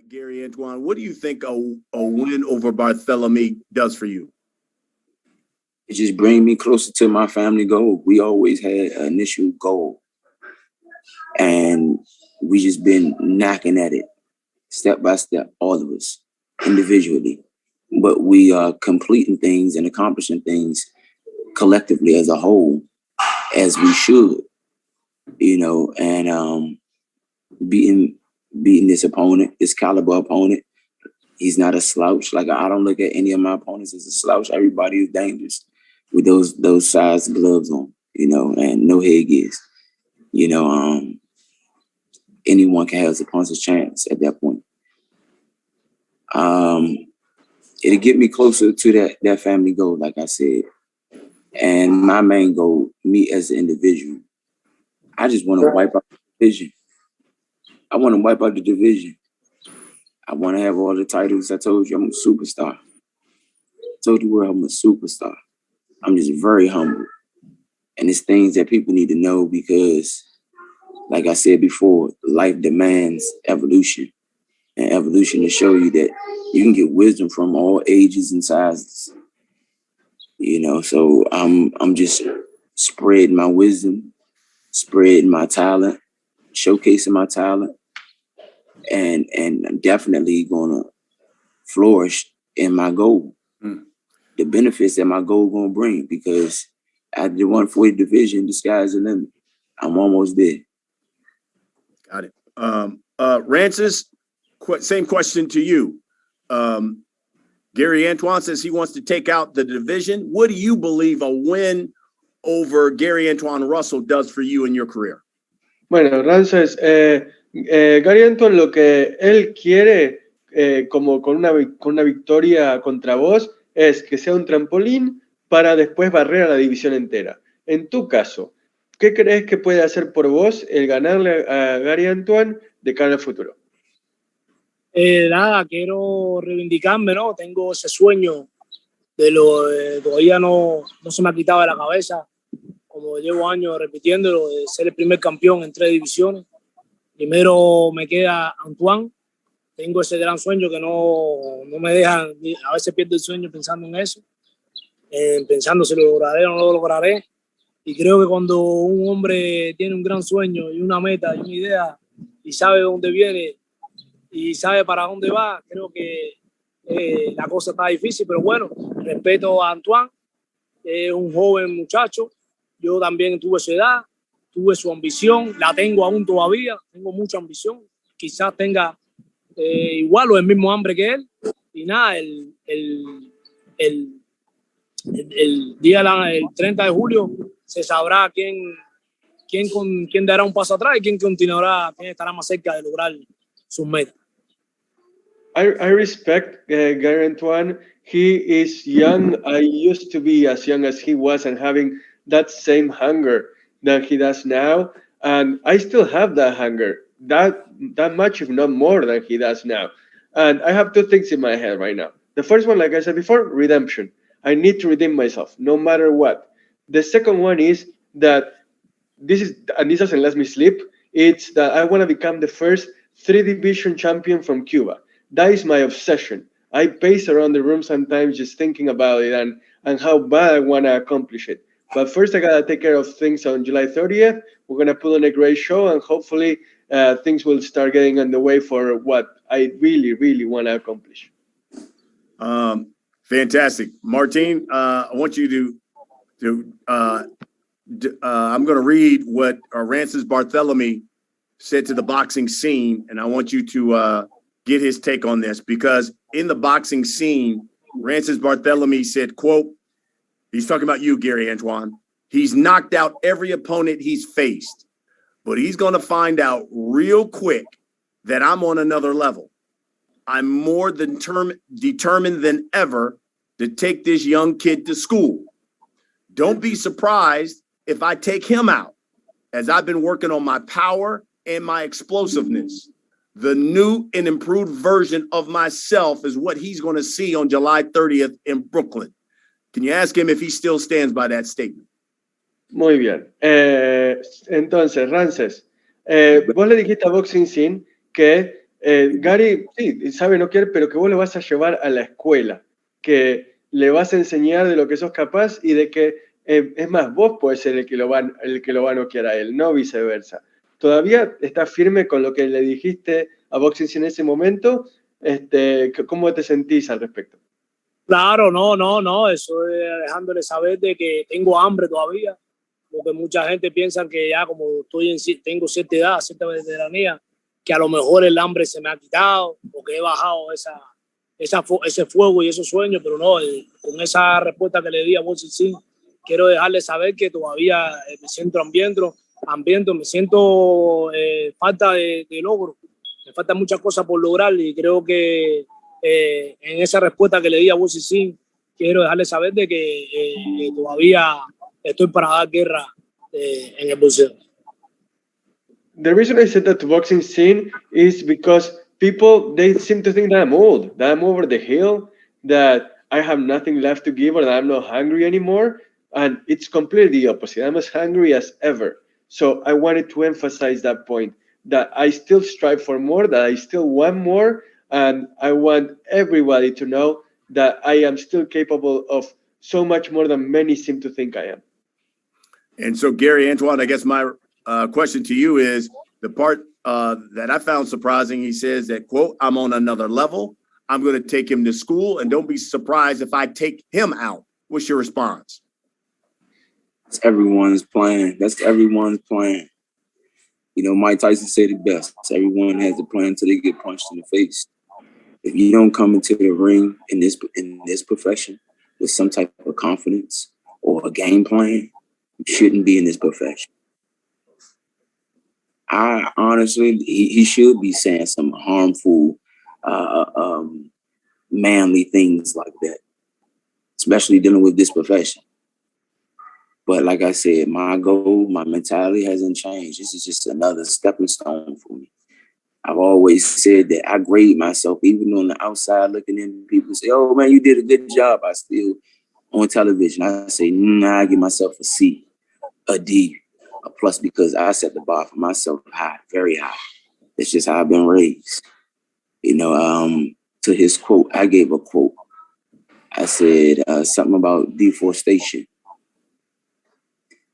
Gary Antuanne, what do you think a win over Barthelemy does for you? It just brings me closer to my family goal. We always had an initial goal, and we just been knocking at it step by step, all of us individually. But we are completing things and accomplishing things collectively as a whole, as we should, you know, and beating this opponent, this caliber opponent. He's not a slouch. Like, I don't look at any of my opponents as a slouch. Everybody is dangerous with those size gloves on, you know, and no headgears. You know, anyone can have a puncher's chance at that point. It'll get me closer to that family goal, like I said. And my main goal, me as an individual, I just want to wipe out the division. I want to wipe out the division. I want to have all the titles. I told you I'm a superstar. I told the world I'm a superstar. I'm just very humble. And it's things that people need to know because, like I said before, life demands evolution. And evolution to show you that you can get wisdom from all ages and sizes. You know, so I'm just spreading my wisdom, spreading my talent, showcasing my talent, and I'm definitely gonna flourish in my goal. The benefits that my goal gonna bring, because at the 140 division, the sky's the limit. I'm almost there. Got it. Rances, same question to you. Gary Antuanne says he wants to take out the division. What do you believe a win over Gary Antuanne Russell does for you in your career? Bueno, Rances, Gary Antuanne lo que él quiere, como con una victoria contra vos, es que sea un trampolín para después barrer a la división entera. En tu caso, ¿qué crees que puede hacer por vos el ganarle a Gary Antuanne de cara al futuro? Nada, quiero reivindicarme, ¿no? Tengo ese sueño de todavía no se me ha quitado de la cabeza, como llevo años repitiéndolo, de ser el primer campeón en 3 divisiones. Primero me queda Antuanne. Tengo ese gran sueño que no me dejan, a veces pierdo el sueño pensando en eso, pensando si lo lograré o no lo lograré. Y creo que cuando un hombre tiene un gran sueño y una meta y una idea y sabe de dónde viene y sabe para dónde va, creo que la cosa está difícil, pero bueno, respeto a Antuanne, es un joven muchacho, yo también tuve su edad, tuve su ambición, la tengo aún todavía, tengo mucha ambición, quizás tenga igual o el mismo hambre que él, y nada, el día el 30 de julio se sabrá quién dará un paso atrás y quién continuará, quién estará más cerca de lograr sus metas. I respect Gary Antuanne. He is young. I used to be as young as he was and having that same hunger that he does now. And I still have that hunger, that much, if not more than he does now. And I have 2 things in my head right now. The first one, like I said before, redemption. I need to redeem myself, no matter what. The second one is that this doesn't let me sleep. It's that I want to become the first 3-division champion from Cuba. That is my obsession. I pace around the room sometimes just thinking about it and how bad I want to accomplish it. But first, I got to take care of things on July 30th. We're going to put on a great show, and hopefully things will start getting on the way for what I really, really want to accomplish. Fantastic. Martin, I want you to I'm going to read what Rances Barthelemy said to the boxing scene, and I want you to get his take on this, because in the boxing scene, Rances Barthelemy said, quote, he's talking about you, Gary Antuanne, he's knocked out every opponent he's faced, but he's going to find out real quick that I'm on another level. I'm more determined than ever to take this young kid to school. Don't be surprised if I take him out, as I've been working on my power and my explosiveness. The new and improved version of myself is what he's going to see on July 30th in Brooklyn. Can you ask him if he still stands by that statement? Muy bien. Entonces, Rances, vos le dijiste a Boxing Scene que Gary, sí, sabe no quiere, pero que vos lo vas a llevar a la escuela, que le vas a enseñar de lo que sos capaz y de que, es más, vos podés ser el que lo va a noquear a él, no viceversa. ¿Todavía estás firme con lo que le dijiste a Boxing en ese momento? ¿Cómo te sentís al respecto? Claro, no, eso es dejándole saber de que tengo hambre todavía, porque mucha gente piensa que ya como tengo cierta edad, cierta veteranía, que a lo mejor el hambre se me ha quitado, porque he bajado ese fuego y esos sueños, pero no, con esa respuesta que le di a Boxing, quiero dejarle saber que todavía me siento hambriento, me siento falta de logro, me faltan muchas cosas por lograr y creo que en esa respuesta que le di a Boxing, quiero dejarle saber de que todavía estoy para dar guerra en el boxeo. The reason I said that to Boxing Scene is because people, they seem to think that I'm old, that I'm over the hill, that I have nothing left to give, or that I'm not hungry anymore. And it's completely the opposite. I'm as hungry as ever. So I wanted to emphasize that point, that I still strive for more, that I still want more, and I want everybody to know that I am still capable of so much more than many seem to think I am. And so, Gary, Antuanne, I guess my question to you is the part that I found surprising. He says that, quote, I'm on another level. I'm going to take him to school, and don't be surprised if I take him out. What's your response? That's everyone's plan. That's everyone's plan. You know, Mike Tyson said it best. Everyone has a plan until they get punched in the face. If you don't come into the ring in this profession with some type of confidence or a game plan, you shouldn't be in this profession. I honestly, he should be saying some harmful, manly things like that, especially dealing with this profession. But like I said, my goal, my mentality hasn't changed. This is just another stepping stone for me. I've always said that I grade myself, even on the outside looking in, people say, oh man, you did a good job. I still, on television, I say, nah, I give myself a C, a D, a plus, because I set the bar for myself high, very high. That's just how I've been raised. You know, to his quote, I gave a quote. I said something about deforestation.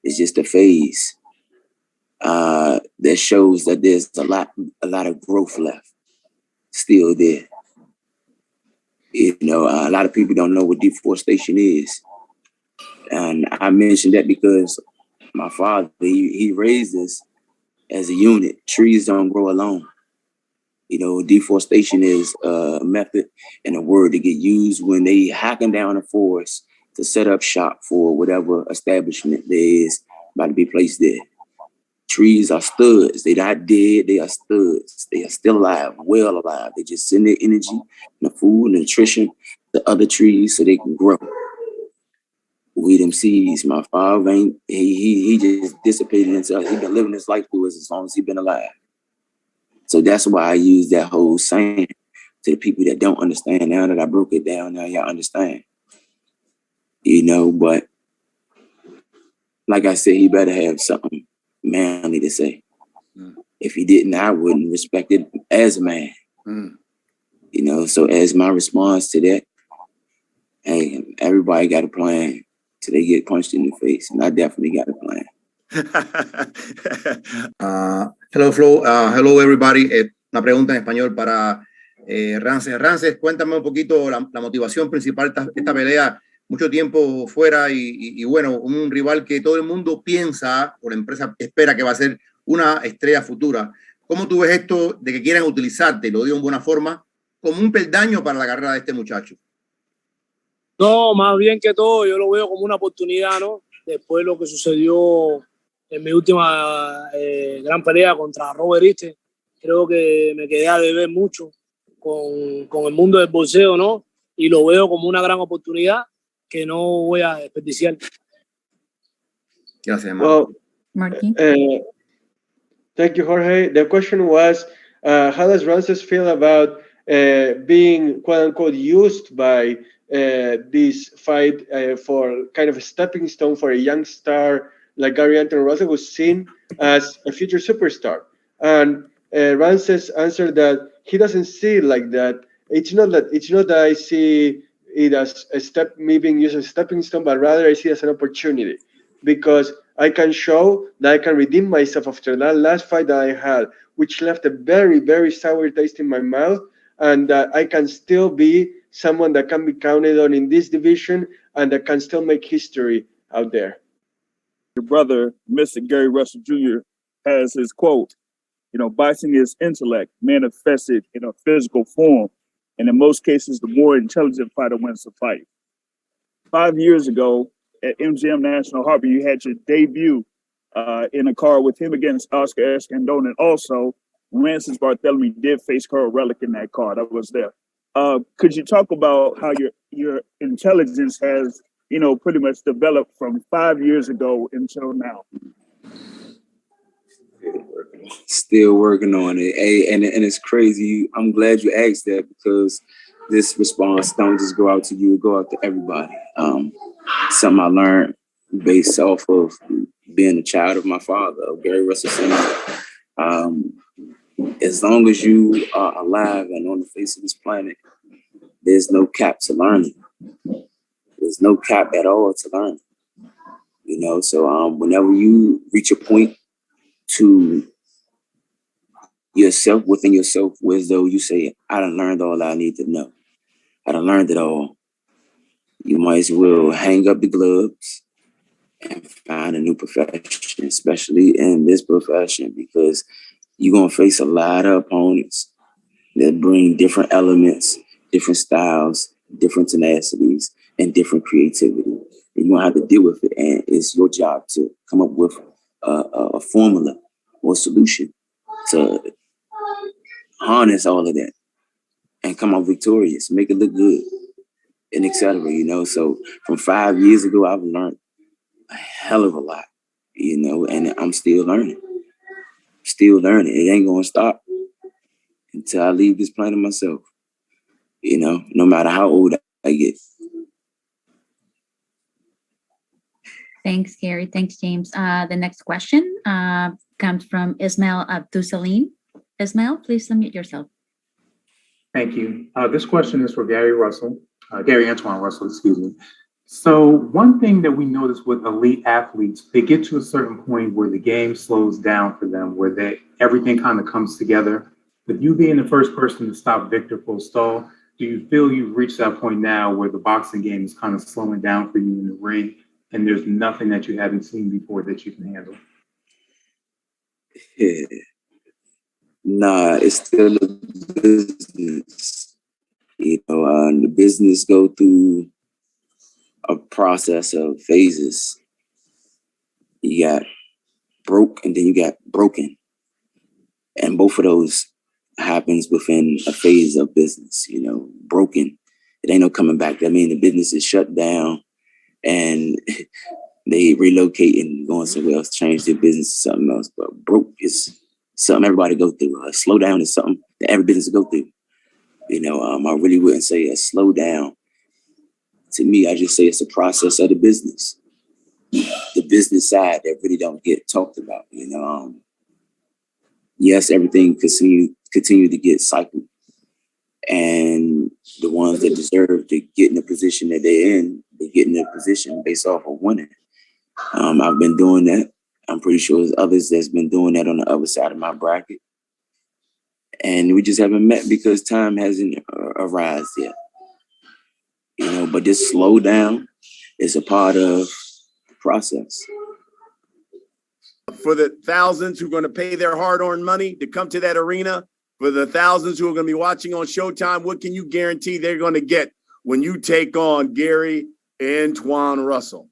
It's just a phase that shows that there's a lot of growth left still there. You know, a lot of people don't know what deforestation is. And I mentioned that because my father, he raised us as a unit. Trees don't grow alone. You know, deforestation is a method and a word to get used when they hacking down a forest to set up shop for whatever establishment there is about to be placed there. Trees are studs. They're not dead. They are studs. They are still alive, well alive. They just send their energy, the food, and nutrition to other trees so they can grow. We them seeds. My father ain't. He just dissipated into us. He been living his life through us as long as he been alive. So that's why I use that whole saying to the people that don't understand. Now that I broke it down, now y'all understand. You know, but like I said, he better have something manly to say. If he didn't, I wouldn't respect it as a man. You know, so as my response to that, hey, everybody got a plan till they get punched in the face, and I definitely got a plan. Hello, Flo. Hello, everybody. Una pregunta en español para Rances. Rances, cuéntame un poquito la motivación principal de esta pelea. Mucho tiempo fuera y bueno, un rival que todo el mundo piensa, o la empresa espera que va a ser una estrella futura. ¿Cómo tú ves esto de que quieran utilizarte, lo digo en buena forma, como un peldaño para la carrera de este muchacho? No, más bien que todo, yo lo veo como una oportunidad, ¿no? Después de lo que sucedió en mi última gran pelea contra Robert Easter, creo que me quedé a deber mucho con el mundo del boxeo, ¿no? Y lo veo como una gran oportunidad que no voy a desperdiciar. Gracias, Well, Martin. Thank you, Jorge. The question was, how does Rances feel about being, quote unquote, used by this fight for kind of a stepping stone for a young star like Gary Anthony Russell, who's seen as a future superstar? And Rances answered that he doesn't see it like that. It's not that I see it as me being used as a stepping stone, but rather I see it as an opportunity, because I can show that I can redeem myself after that last fight that I had, which left a very, very sour taste in my mouth, and that I can still be someone that can be counted on in this division and that can still make history out there. Your brother, Mr. Gary Russell Jr., has his quote, boxing is intellect manifested in a physical form. And in most cases, the more intelligent fighter wins the fight. 5 years ago at MGM National Harbor, you had your debut in a card with him against Oscar Escandón. And also, Rances Barthelemy did face Carl Relic in that card. I was there. Could you talk about how your intelligence has, pretty much developed from 5 years ago until now? Still working on it. Hey, and it's crazy. I'm glad you asked that, because this response don't just go out to you, it go out to everybody. Something I learned based off of being a child of my father, Gary Russell Sr. As long as you are alive and on the face of this planet, there's no cap to learning. There's no cap at all to learn. So whenever you reach a point to yourself, within yourself, as though you say, I done learned all I need to know. I done learned it all. You might as well hang up the gloves and find a new profession, especially in this profession, because you're going to face a lot of opponents that bring different elements, different styles, different tenacities, and different creativity. And you're going to have to deal with it. And it's your job to come up with a formula or solution to harness all of that and come out victorious, make it look good, and etc. So from 5 years ago, I've learned a hell of a lot, and I'm still learning. It ain't gonna stop until I leave this planet myself, no matter how old I get. Thanks, Gary. Thanks, James. The next question comes from Ismail Abdusalim. Ismail, please unmute yourself. Thank you. This question is for Gary Antuanne Russell, excuse me. So one thing that we notice with elite athletes, they get to a certain point where the game slows down for them, where everything kind of comes together. With you being the first person to stop Victor Postol, do you feel you've reached that point now where the boxing game is kind of slowing down for you in the ring, and there's nothing that you haven't seen before that you can handle? Yeah. Nah, it's still a business. The business go through a process of phases. You got broke and then you got broken. And both of those happens within a phase of business. Broken, it ain't no coming back. That means the business is shut down and they relocate and going somewhere else, change their business to something else. But broke is something everybody go through. A slowdown is something that every business go through. I really wouldn't say a slowdown. To me, I just say it's a process of the business. The business side that really don't get talked about. Yes, everything continue to get cycled. And the ones that deserve to get in the position that they're in, they get in their position based off of winning. I've been doing that. I'm pretty sure there's others that's been doing that on the other side of my bracket. And we just haven't met because time hasn't arrived yet. But this slowdown is a part of the process. For the thousands who are going to pay their hard-earned money to come to that arena, for the thousands who are going to be watching on Showtime, what can you guarantee they're going to get when you take on Gary Antuanne Russell?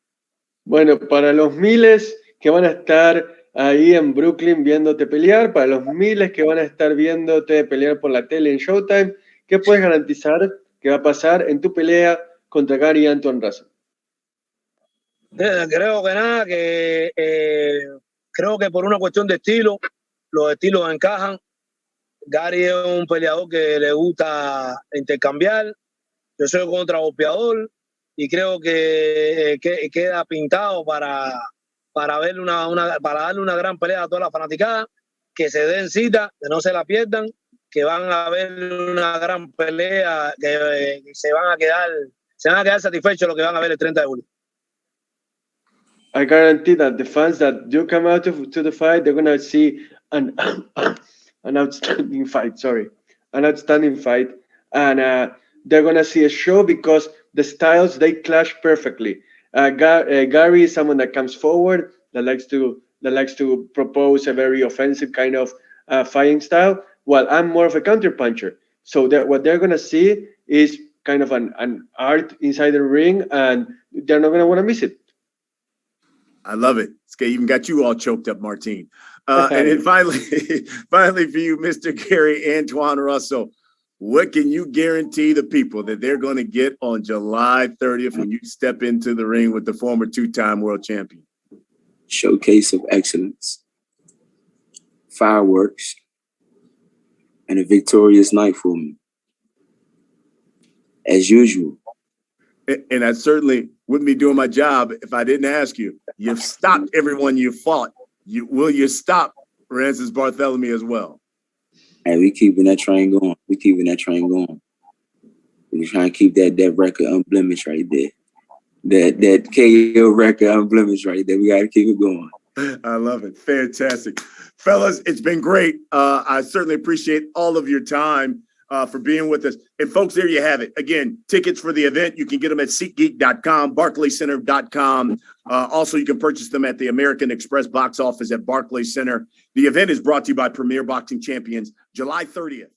Bueno, para los miles que van a estar ahí en Brooklyn viéndote pelear, para los miles que van a estar viéndote pelear por la tele en Showtime, ¿qué puedes garantizar que va a pasar en tu pelea contra Gary Antuanne Russell? Creo que nada, creo que por una cuestión de estilo, los estilos encajan. Gary es un peleador que le gusta intercambiar. Yo soy contragolpeador y creo que queda pintado para darle una gran pelea a toda la fanaticada, que se den cita, que no se la pierdan que van a ver una gran pelea, que se van a quedar satisfechos lo que van a ver el 30 de julio. I guarantee that the fans that do come out to the fight, they're gonna see an outstanding fight. An outstanding fight, and they're gonna see a show because the styles they clash perfectly. Gary is someone that comes forward, that likes to propose a very offensive kind of fighting style, while I'm more of a counter puncher. So that what they're gonna see is kind of an art inside the ring, and they're not gonna want to miss it. I love it. It's even got you all choked up, Martine. And then finally for you, Mr. Gary Antuanne Russell, what can you guarantee the people that they're going to get on July 30th when you step into the ring with the former two-time world champion? Showcase of excellence, fireworks, and a victorious night for me. As usual. And I certainly wouldn't be doing my job if I didn't ask you. You've stopped everyone you fought. Will you stop Rances Barthelemy as well? And we keeping that train going. We're trying to keep that record unblemished right there. That KO record unblemished right there. We got to keep it going. I love it. Fantastic. Fellas, it's been great. I certainly appreciate all of your time for being with us. And folks, there you have it. Again, tickets for the event, you can get them at SeatGeek.com, BarclaysCenter.com. Also, you can purchase them at the American Express box office at Barclays Center. The event is brought to you by Premier Boxing Champions, July 30th.